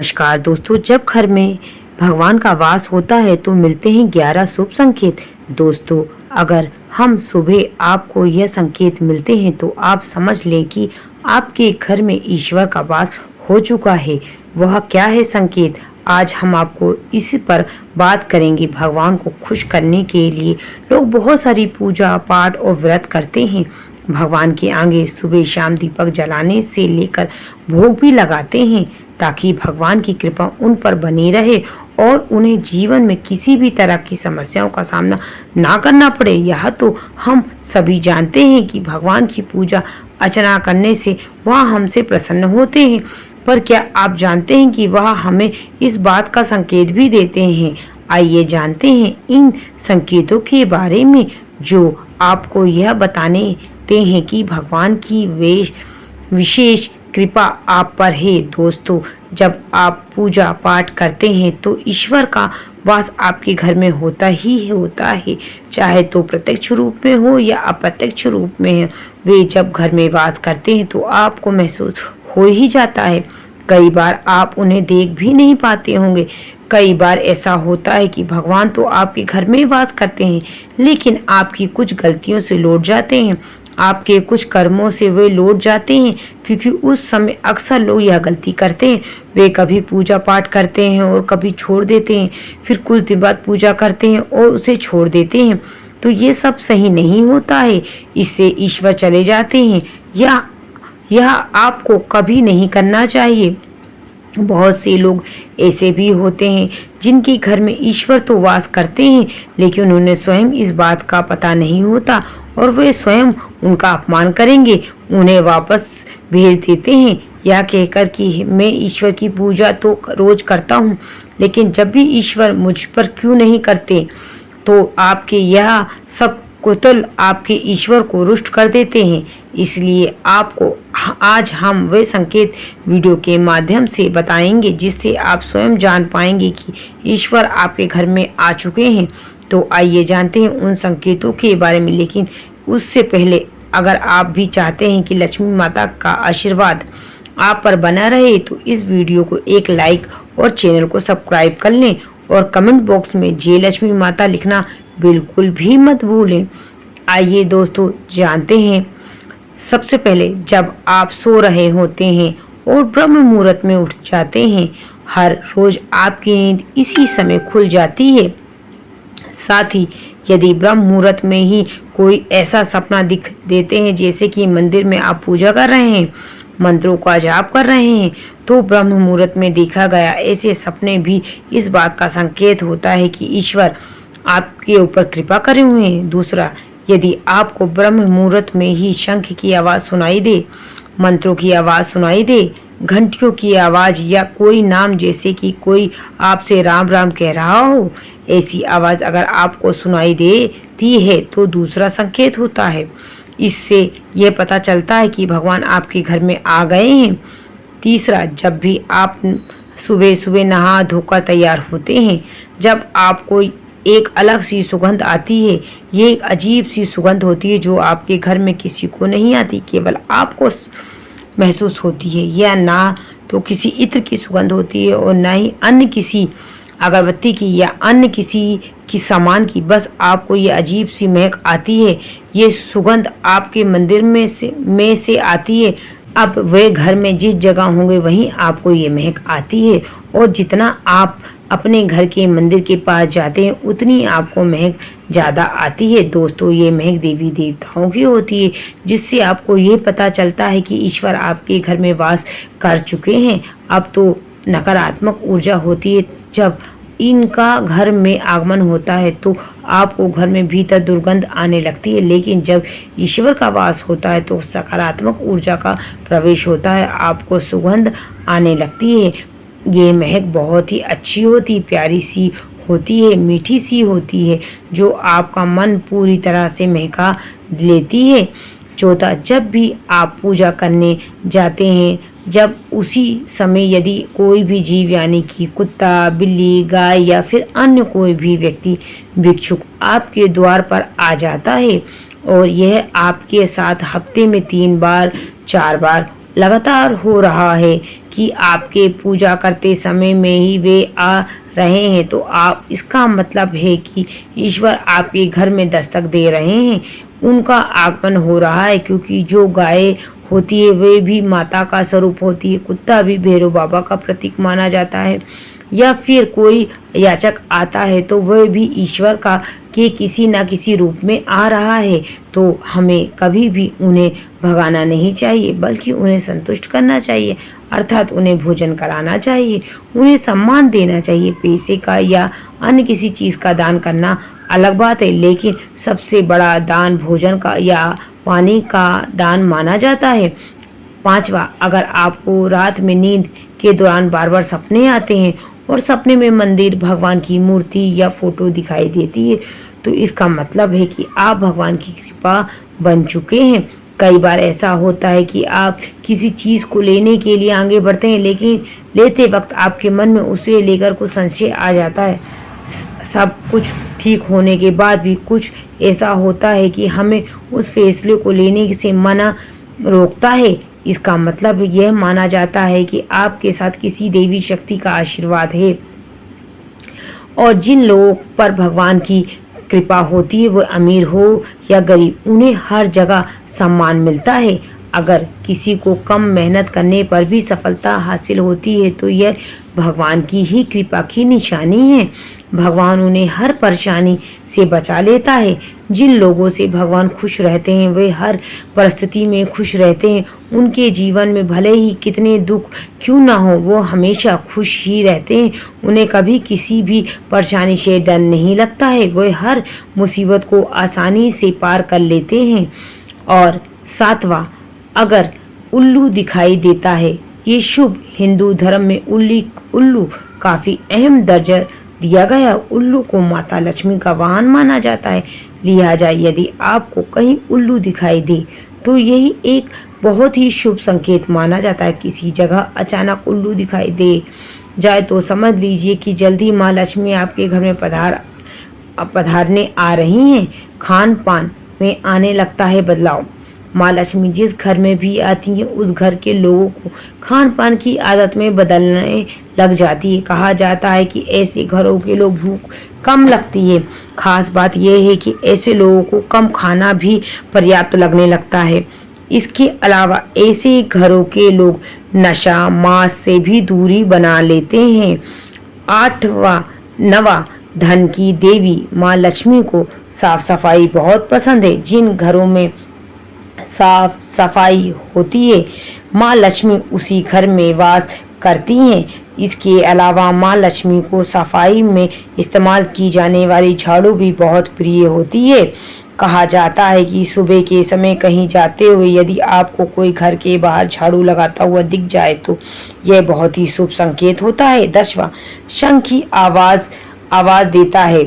नमस्कार दोस्तों। जब घर में भगवान का वास होता है तो मिलते हैं 11 शुभ संकेत। दोस्तों, अगर हम सुबह आपको यह संकेत मिलते हैं तो आप समझ लें कि आपके घर में ईश्वर का वास हो चुका है। वह क्या है संकेत? आज हम आपको इसी पर बात करेंगे। भगवान को खुश करने के लिए लोग बहुत सारी पूजा पाठ और व्रत करते हैं। भगवान के आगे सुबह शाम दीपक जलाने से लेकर भोग भी लगाते हैं ताकि भगवान की कृपा उन पर बनी रहे और उन्हें जीवन में किसी भी तरह की समस्याओं का सामना ना करना पड़े। यह तो हम सभी जानते हैं कि भगवान की पूजा अर्चना करने से वह हमसे प्रसन्न होते हैं, पर क्या आप जानते हैं कि वह हमें इस बात का संकेत भी देते हैं? आइए जानते हैं इन संकेतों के बारे में जो आपको यह बताने ते हैं कि भगवान की विशेष कृपा आप पर है। दोस्तों, जब आप पूजा पाठ करते हैं तो ईश्वर का वास आपके घर में होता ही होता है, चाहे तो प्रत्यक्ष रूप में हो या अप्रत्यक्ष रूप में हो। वे जब घर में वास करते हैं तो आपको महसूस हो ही जाता है। कई बार आप उन्हें देख भी नहीं पाते होंगे। कई बार ऐसा होता है कि भगवान तो आपके घर में वास करते हैं, लेकिन आपकी कुछ गलतियों से लौट जाते हैं, आपके कुछ कर्मों से वे लौट जाते हैं, क्योंकि उस समय अक्सर लोग यह गलती करते हैं। वे कभी पूजा पाठ करते हैं और कभी छोड़ देते हैं, फिर कुछ दिन बाद पूजा करते हैं और उसे छोड़ देते हैं। तो ये सब सही नहीं होता है, इससे ईश्वर चले जाते हैं। यह आपको कभी नहीं करना चाहिए। बहुत से लोग ऐसे भी होते हैं जिनके घर में ईश्वर तो वास करते हैं, लेकिन उन्हें स्वयं इस बात का पता नहीं होता और वे स्वयं उनका अपमान करेंगे, उन्हें वापस भेज देते हैं या कहकर कि मैं ईश्वर की पूजा तो रोज करता हूँ, लेकिन जब भी ईश्वर मुझ पर क्यों नहीं करते। तो आपके यह सब कुतल आपके ईश्वर को रुष्ट कर देते हैं। इसलिए आपको आज हम वे संकेत वीडियो के माध्यम से बताएंगे जिससे आप स्वयं जान पाएंगे कि ईश्वर आपके घर में आ चुके हैं। तो आइए जानते हैं उन संकेतों के बारे में, लेकिन उससे पहले अगर आप भी चाहते हैं कि लक्ष्मी माता का आशीर्वाद आप पर बना रहे तो इस वीडियो को एक लाइक और चैनल को सब्सक्राइब कर लें और कमेंट बॉक्स में जय लक्ष्मी माता लिखना बिल्कुल भी मत भूलें। आइए दोस्तों जानते हैं। सबसे पहले, जब आप सो रहे होते हैं और ब्रह्म मुहूर्त में उठ जाते हैं, हर रोज आपकी नींद इसी समय खुल जाती है। साथ ही यदि ब्रह्म मुहूर्त में ही कोई ऐसा सपना दिख देते हैं जैसे कि मंदिर में आप पूजा कर रहे हैं, मंत्रों का जाप कर रहे हैं, तो ब्रह्म मुहूर्त में देखा गया ऐसे सपने भी इस बात का संकेत होता है कि ईश्वर आपके ऊपर कृपा करे हुए हैं। दूसरा, यदि आपको ब्रह्म मुहूर्त में ही शंख की आवाज़ सुनाई दे, मंत्रों की आवाज़ सुनाई दे, घंटियों की आवाज़ या कोई नाम जैसे कि कोई आपसे राम राम कह रहा हो, ऐसी आवाज़ अगर आपको सुनाई देती है तो दूसरा संकेत होता है। इससे यह पता चलता है कि भगवान आपके घर में आ गए हैं। तीसरा, जब भी आप सुबह सुबह नहा धोकर तैयार होते हैं, जब आपको एक अलग सी सुगंध आती है, ये एक अजीब सी सुगंध होती है जो आपके घर में किसी को नहीं आती, केवल आपको महसूस होती है। यह ना तो किसी इत्र की सुगंध होती है और ना ही अन्य किसी अगरबत्ती की या अन्य किसी की सामान की, बस आपको ये अजीब सी महक आती है। ये सुगंध आपके मंदिर में से आती है। अब वे घर में जिस जगह होंगे वहीं आपको ये महक आती है, और जितना आप अपने घर के मंदिर के पास जाते हैं उतनी आपको महक ज़्यादा आती है। दोस्तों, ये महक देवी देवताओं की होती है, जिससे आपको ये पता चलता है कि ईश्वर आपके घर में वास कर चुके हैं। अब तो नकारात्मक ऊर्जा होती है, जब इनका घर में आगमन होता है तो आपको घर में भीतर दुर्गंध आने लगती है, लेकिन जब ईश्वर का वास होता है तो सकारात्मक ऊर्जा का प्रवेश होता है, आपको सुगंध आने लगती है। ये महक बहुत ही अच्छी होती, प्यारी सी होती है, मीठी सी होती है, जो आपका मन पूरी तरह से महका लेती है। चौथा, जब भी आप पूजा करने जाते हैं, जब उसी समय यदि कोई भी जीव यानी कि कुत्ता, बिल्ली, गाय या फिर अन्य कोई भी व्यक्ति भिक्षुक आपके द्वार पर आ जाता है और यह आपके साथ हफ्ते में 3 बार 4 बार लगातार हो रहा है कि आपके पूजा करते समय में ही वे आ रहे हैं तो आप इसका मतलब है कि ईश्वर आपके घर में दस्तक दे रहे हैं, उनका आगमन हो रहा है। क्योंकि जो गाय होती है वे भी माता का स्वरूप होती है, कुत्ता भी भैरव बाबा का प्रतीक माना जाता है, या फिर कोई याचक आता है तो वह भी ईश्वर का के किसी न किसी रूप में आ रहा है। तो हमें कभी भी उन्हें भगाना नहीं चाहिए बल्कि उन्हें संतुष्ट करना चाहिए, अर्थात उन्हें भोजन कराना चाहिए, उन्हें सम्मान देना चाहिए। पैसे का या अन्य किसी चीज़ का दान करना अलग बात है, लेकिन सबसे बड़ा दान भोजन का या पानी का दान माना जाता है। पांचवा, अगर आपको रात में नींद के दौरान बार बार सपने आते हैं और सपने में मंदिर, भगवान की मूर्ति या फोटो दिखाई देती है तो इसका मतलब है कि आप भगवान की कृपा बन चुके हैं। कई बार ऐसा होता है कि आप किसी चीज़ को लेने के लिए आगे बढ़ते हैं, लेकिन लेते वक्त आपके मन में उसे लेकर कुछ संशय आ जाता है। सब कुछ ठीक होने के बाद भी कुछ ऐसा होता है कि हमें उस फैसले को लेने से मना रोकता है। इसका मतलब यह माना जाता है कि आपके साथ किसी देवी शक्ति का आशीर्वाद है, और जिन लोगों पर भगवान की कृपा होती है वो अमीर हो या गरीब, उन्हें हर जगह सम्मान मिलता है। अगर किसी को कम मेहनत करने पर भी सफलता हासिल होती है तो यह भगवान की ही कृपा की निशानी है। भगवान उन्हें हर परेशानी से बचा लेता है। जिन लोगों से भगवान खुश रहते हैं वे हर परिस्थिति में खुश रहते हैं। उनके जीवन में भले ही कितने दुख क्यों ना हो वो हमेशा खुश ही रहते हैं। उन्हें कभी किसी भी परेशानी से डर नहीं लगता है, वे हर मुसीबत को आसानी से पार कर लेते हैं। और सातवां, अगर उल्लू दिखाई देता है, ये शुभ। हिंदू धर्म में उल्लू काफी अहम दर्जा दिया गया। उल्लू को माता लक्ष्मी का वाहन माना जाता है, लिहाजा यदि आपको कहीं उल्लू दिखाई दे तो यही एक बहुत ही शुभ संकेत माना जाता है। किसी जगह अचानक उल्लू दिखाई दे जाए तो समझ लीजिए कि जल्दी माँ लक्ष्मी आपके घर में पधारने आ रही हैं। खान पान में आने लगता है बदलाव। माँ लक्ष्मी जिस घर में भी आती हैं उस घर के लोगों को खान पान की आदत में बदलने लग जाती है। कहा जाता है कि ऐसे घरों के लोग भूख कम लगती है। खास बात यह है कि ऐसे लोगों को कम खाना भी पर्याप्त लगने लगता है। इसके अलावा ऐसे घरों के लोग नशा, मांस से भी दूरी बना लेते हैं। आठवां, नवा, धन की देवी माँ लक्ष्मी को साफ सफाई बहुत पसंद है। जिन घरों में साफ सफाई होती है माँ लक्ष्मी उसी घर में वास करती हैं। इसके अलावा माँ लक्ष्मी को सफाई में इस्तेमाल की जाने वाली झाड़ू भी बहुत प्रिय होती है। कहा जाता है कि सुबह के समय कहीं जाते हुए यदि आपको कोई घर के बाहर झाड़ू लगाता हुआ दिख जाए तो यह बहुत ही शुभ संकेत होता है। 10वां, शंख की आवाज देता है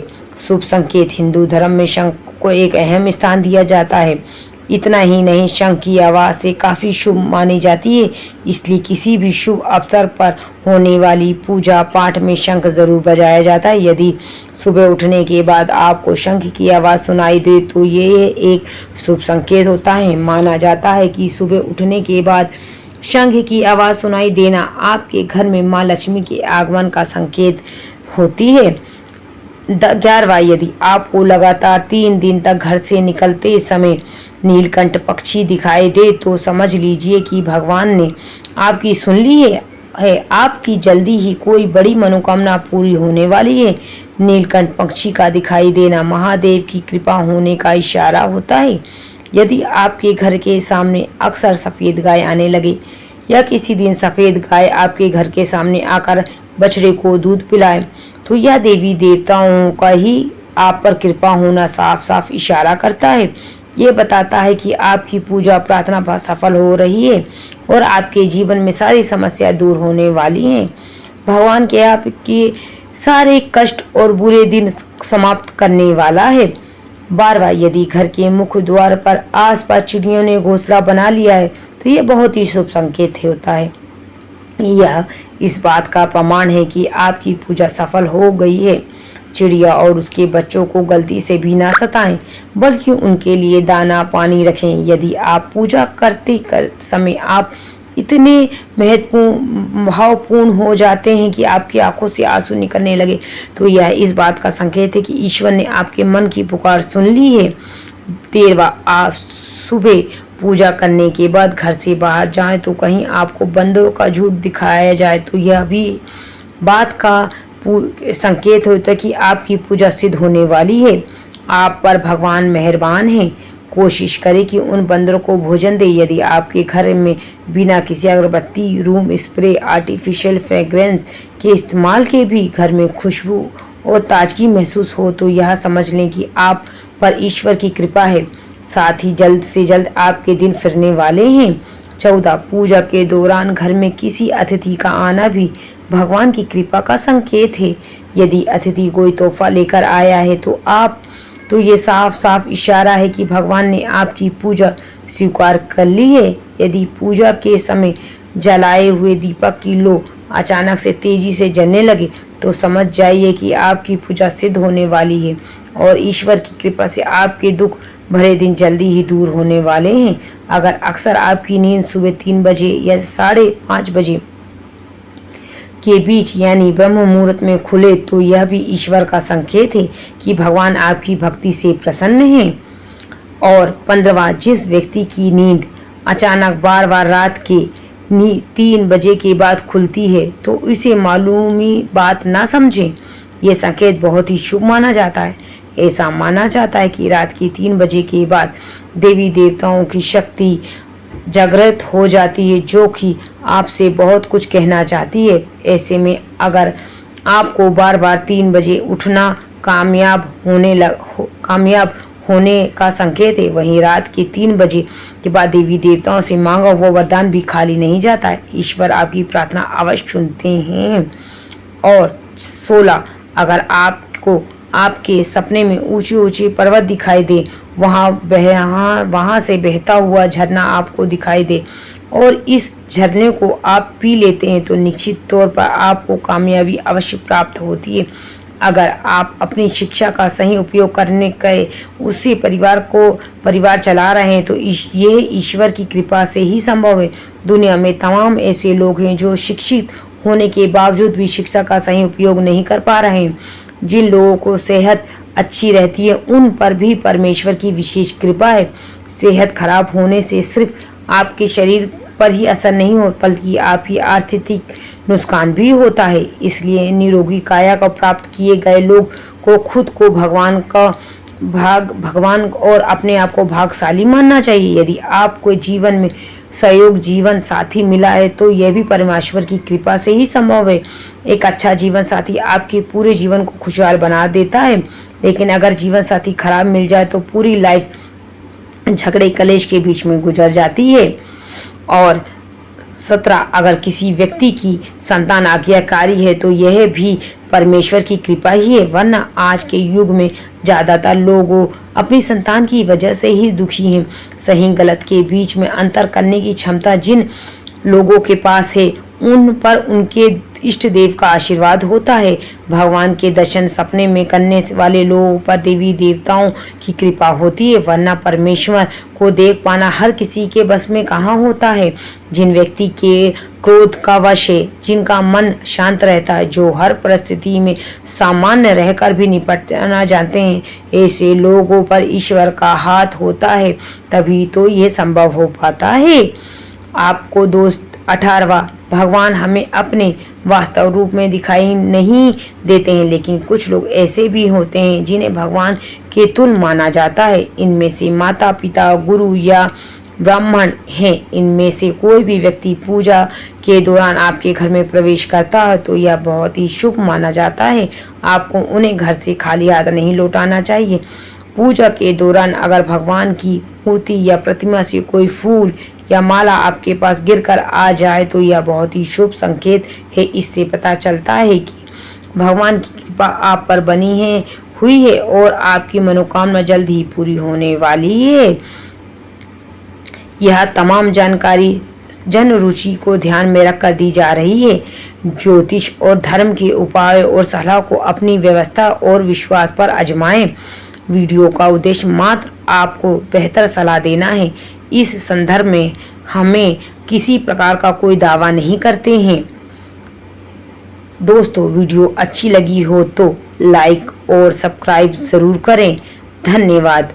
शुभ संकेत। हिंदू धर्म में शंख को एक अहम स्थान दिया जाता है। इतना ही नहीं, शंख की आवाज़ से काफ़ी शुभ मानी जाती है, इसलिए किसी भी शुभ अवसर पर होने वाली पूजा पाठ में शंख जरूर बजाया जाता है। यदि सुबह उठने के बाद आपको शंख की आवाज़ सुनाई दे तो ये एक शुभ संकेत होता है। माना जाता है कि सुबह उठने के बाद शंख की आवाज़ सुनाई देना आपके घर में माँ लक्ष्मी के आगमन का संकेत होती है। 11वां, यदि आपको लगातार 3 दिन तक घर से निकलते समय नीलकंठ पक्षी दिखाई दे तो समझ लीजिए कि भगवान ने आपकी सुन ली है। आपकी जल्दी ही कोई बड़ी मनोकामना पूरी होने वाली है। नीलकंठ पक्षी का दिखाई देना महादेव की कृपा होने का इशारा होता है। यदि आपके घर के सामने अक्सर सफ़ेद गाय आने लगे या किसी दिन सफ़ेद गाय आपके घर के सामने आकर बछड़े को दूध पिलाए तो यह देवी देवताओं का ही आप पर कृपा होना साफ साफ इशारा करता है। ये बताता है कि आपकी पूजा प्रार्थना सफल हो रही है और आपके जीवन में सारी समस्या दूर होने वाली हैं। भगवान के आपके सारे कष्ट और बुरे दिन समाप्त करने वाला है। 12वां, यदि घर के मुख्य द्वार पर आसपास चिड़ियों ने घोंसला बना लिया है तो ये बहुत ही शुभ संकेत होता है। यह इस बात का प्रमाण है कि आपकी पूजा सफल हो गई है। चिड़िया और उसके बच्चों को गलती से भी ना सताएं, बल्कि उनके लिए दाना पानी रखें। यदि आप पूजा करते समय आप इतने महत्वपूर्ण भावपूर्ण हो जाते हैं कि आपकी आंखों से आंसू निकलने लगे, तो यह इस बात का संकेत है कि ईश्वर ने आपके मन की पुकार सुन ली है। 13वां, आप सुबह पूजा करने के बाद घर से बाहर जाएं तो कहीं आपको बंदरों का झुंड दिखाया जाए तो यह भी बात का संकेत होता है कि आपकी पूजा सिद्ध होने वाली है। आप पर भगवान मेहरबान हैं। कोशिश करें कि उन बंदरों को भोजन दें। यदि आपके घर में बिना किसी अगरबत्ती, रूम स्प्रे, आर्टिफिशियल फ्रेग्रेंस के इस्तेमाल के भी घर में खुशबू और ताजगी महसूस हो तो यह समझ लें कि आप पर ईश्वर की कृपा है। साथ ही जल्द से जल्द आपके दिन फिरने वाले हैं। 14, पूजा के दौरान घर में किसी अतिथि का आना भी भगवान की कृपा का संकेत है। यदि अतिथि कोई तोहफा लेकर आया है तो ये साफ साफ इशारा है कि भगवान ने आपकी पूजा स्वीकार कर ली है। यदि पूजा के समय जलाए हुए दीपक की लो अचानक से तेजी से जलने लगे तो समझ जाइए कि आपकी पूजा सिद्ध होने वाली है और ईश्वर की कृपा से आपके दुख भरे दिन जल्दी ही दूर होने वाले हैं। अगर अक्सर आपकी नींद सुबह 3 बजे या 5:30 बजे के बीच यानी ब्रह्म मुहूर्त में खुले तो यह भी ईश्वर का संकेत है कि भगवान आपकी भक्ति से प्रसन्न हैं। और 15वां, जिस व्यक्ति की नींद अचानक बार बार रात के 3 बजे के बाद खुलती है तो इसे मालूमी बात ना समझें। यह संकेत बहुत ही शुभ माना जाता है। ऐसा माना जाता है कि रात के 3 बजे के बाद देवी देवताओं की शक्ति जागृत हो जाती है जो कि आपसे बहुत कुछ कहना चाहती है। ऐसे में अगर आपको बार बार 3 बजे उठना कामयाब होने का संकेत है, वहीं रात के 3 बजे के बाद देवी देवताओं से मांगा वो वरदान भी खाली नहीं जाता है। ईश्वर आपकी प्रार्थना अवश्य सुनते हैं। और 16, अगर आपको आपके सपने में ऊंचे ऊंचे पर्वत दिखाई दे, वहाँ से बहता हुआ झरना आपको दिखाई दे और इस झरने को आप पी लेते हैं तो निश्चित तौर पर आपको कामयाबी अवश्य प्राप्त होती है। अगर आप अपनी शिक्षा का सही उपयोग करने के उससे परिवार चला रहे हैं तो यह ईश्वर की कृपा से ही संभव है। दुनिया में तमाम ऐसे लोग हैं जो शिक्षित होने के बावजूद भी शिक्षा का सही उपयोग नहीं कर पा रहे हैं। जिन लोगों को सेहत अच्छी रहती है उन पर भी परमेश्वर की विशेष कृपा है। सेहत खराब होने से सिर्फ आपके शरीर पर ही असर नहीं हो बल्कि आपकी आर्थिक नुकसान भी होता है। इसलिए निरोगी काया को प्राप्त किए गए लोग को खुद को भगवान और अपने आप को भाग्यशाली मानना चाहिए। यदि आपको जीवन में सहयोग जीवन साथी मिला है तो यह भी परमेश्वर की कृपा से ही संभव है। एक अच्छा जीवन साथी आपके पूरे जीवन को खुशहाल बना देता है, लेकिन अगर जीवन साथी खराब मिल जाए तो पूरी लाइफ झगड़े कलेश के बीच में गुजर जाती है। और 17, अगर किसी व्यक्ति की संतान आज्ञाकारी है तो यह भी परमेश्वर की कृपा ही है, वरना आज के युग में ज़्यादातर लोगों अपनी संतान की वजह से ही दुखी हैं। सही गलत के बीच में अंतर करने की क्षमता जिन लोगों के पास है उन पर उनके इष्ट देव का आशीर्वाद होता है। भगवान के दर्शन सपने में करने वाले लोगों पर देवी देवताओं की कृपा होती है, वरना परमेश्वर को देख पाना हर किसी के बस में कहाँ होता है। जिन व्यक्ति के क्रोध का वश है, जिनका मन शांत रहता है, जो हर परिस्थिति में सामान्य रहकर भी निपटना जानते हैं, ऐसे लोगों पर ईश्वर का हाथ होता है, तभी तो ये संभव हो पाता है। आपको दोस्त 18वां, भगवान हमें अपने वास्तव रूप में दिखाई नहीं देते हैं, लेकिन कुछ लोग ऐसे भी होते हैं जिन्हें भगवान के तुल्य माना जाता है। इनमें से माता पिता, गुरु या ब्राह्मण हैं। इनमें से कोई भी व्यक्ति पूजा के दौरान आपके घर में प्रवेश करता है तो यह बहुत ही शुभ माना जाता है। आपको उन्हें घर से खाली हाथ नहीं लौटाना चाहिए। पूजा के दौरान अगर भगवान की मूर्ति या प्रतिमा से कोई फूल या माला आपके पास गिरकर आ जाए तो यह बहुत ही शुभ संकेत है। इससे पता चलता है कि भगवान की कृपा आप पर बनी हुई है और आपकी मनोकामना जल्द ही पूरी होने वाली है। यह तमाम जानकारी जन रुचि को ध्यान में रखकर दी जा रही है। ज्योतिष और धर्म के उपाय और सलाह को अपनी व्यवस्था और विश्वास पर आजमाएं। वीडियो का उद्देश्य मात्र आपको बेहतर सलाह देना है। इस संदर्भ में हमें किसी प्रकार का कोई दावा नहीं करते हैं। दोस्तों, वीडियो अच्छी लगी हो तो लाइक और सब्सक्राइब ज़रूर करें। धन्यवाद।